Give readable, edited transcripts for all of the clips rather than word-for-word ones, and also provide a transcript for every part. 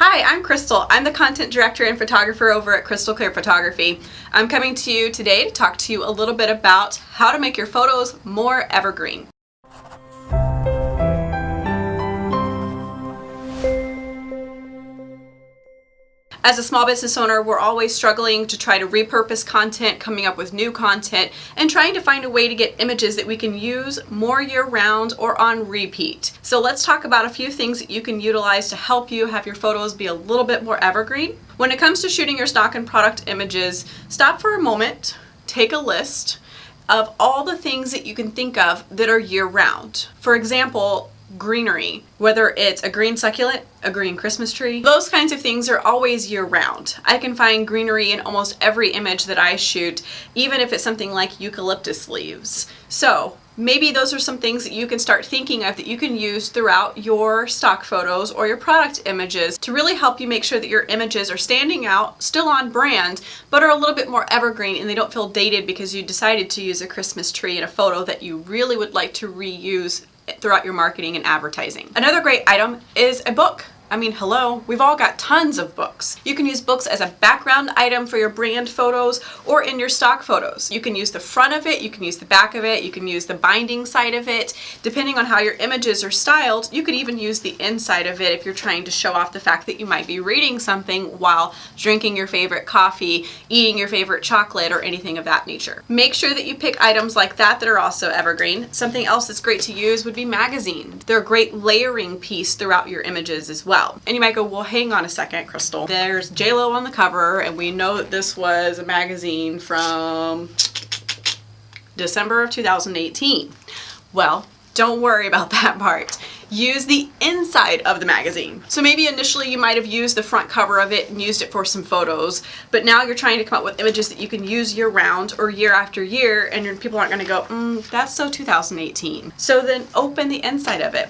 Hi, I'm Crystal. I'm the content director and photographer over at Crystal Clear Photography. I'm coming to you today to talk to you a little bit about how to make your photos more evergreen. As a small business owner, we're always struggling to try to repurpose content, coming up with new content, and trying to find a way to get images that we can use more year-round or on repeat. So let's talk about a few things that you can utilize to help you have your photos be a little bit more evergreen. When it comes to shooting your stock and product images, stop for a moment, take a list of all the things that you can think of that are year-round. For example, greenery, whether it's a green succulent, a green Christmas tree, those kinds of things are always year-round. I can find greenery in almost every image that I shoot, even if it's something like eucalyptus leaves. So maybe those are some things that you can start thinking of that you can use throughout your stock photos or your product images to really help you make sure that your images are standing out, still on brand, but are a little bit more evergreen and they don't feel dated because you decided to use a Christmas tree in a photo that you really would like to reuse throughout your marketing and advertising. Another great item is a book. I mean, hello, we've all got tons of books. You can use books as a background item for your brand photos or in your stock photos. You can use the front of it, you can use the back of it, you can use the binding side of it. Depending on how your images are styled, you could even use the inside of it if you're trying to show off the fact that you might be reading something while drinking your favorite coffee, eating your favorite chocolate, or anything of that nature. Make sure that you pick items like that are also evergreen. Something else that's great to use would be magazines. They're a great layering piece throughout your images as well. And you might go, well, hang on a second, Crystal. There's J-Lo on the cover, and we know that this was a magazine from December of 2018. Well, don't worry about that part. Use the inside of the magazine. So maybe initially you might have used the front cover of it and used it for some photos, but now you're trying to come up with images that you can use year-round or year after year, and people aren't going to go, that's so 2018. So then open the inside of it.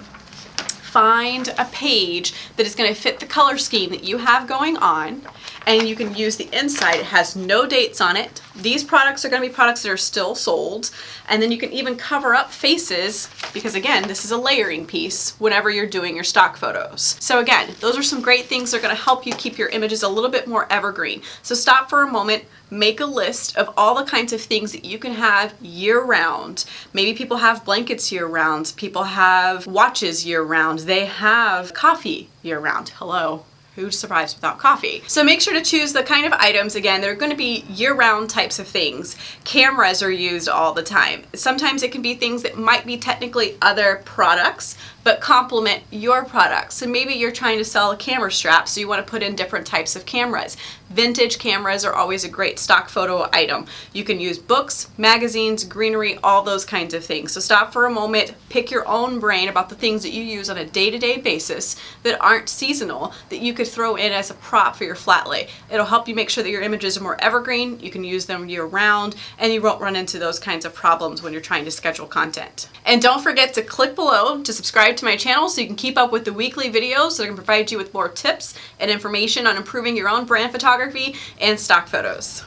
Find a page that is going to fit the color scheme that you have going on, and you can use the inside. It has no dates on it. These products are going to be products that are still sold, and then you can even cover up faces because, again, this is a layering piece whenever you're doing your stock photos. So again, those are some great things that are going to help you keep your images a little bit more evergreen. So stop for a moment, make a list of all the kinds of things that you can have year-round. Maybe people have blankets year-round, people have watches year-round, they have coffee year-round. Hello. Who survives without coffee? So make sure to choose the kind of items, again, that are going to be year-round types of things. Cameras are used all the time. Sometimes it can be things that might be technically other products, but complement your products. So maybe you're trying to sell a camera strap, so you want to put in different types of cameras. Vintage cameras are always a great stock photo item. You can use books, magazines, greenery, all those kinds of things. So stop for a moment, pick your own brain about the things that you use on a day-to-day basis that aren't seasonal, that you could throw in as a prop for your flat lay. It'll help you make sure that your images are more evergreen, you can use them year-round, and you won't run into those kinds of problems when you're trying to schedule content. And don't forget to click below to subscribe to my channel so you can keep up with the weekly videos that are going to provide you with more tips and information on improving your own brand photography and stock photos.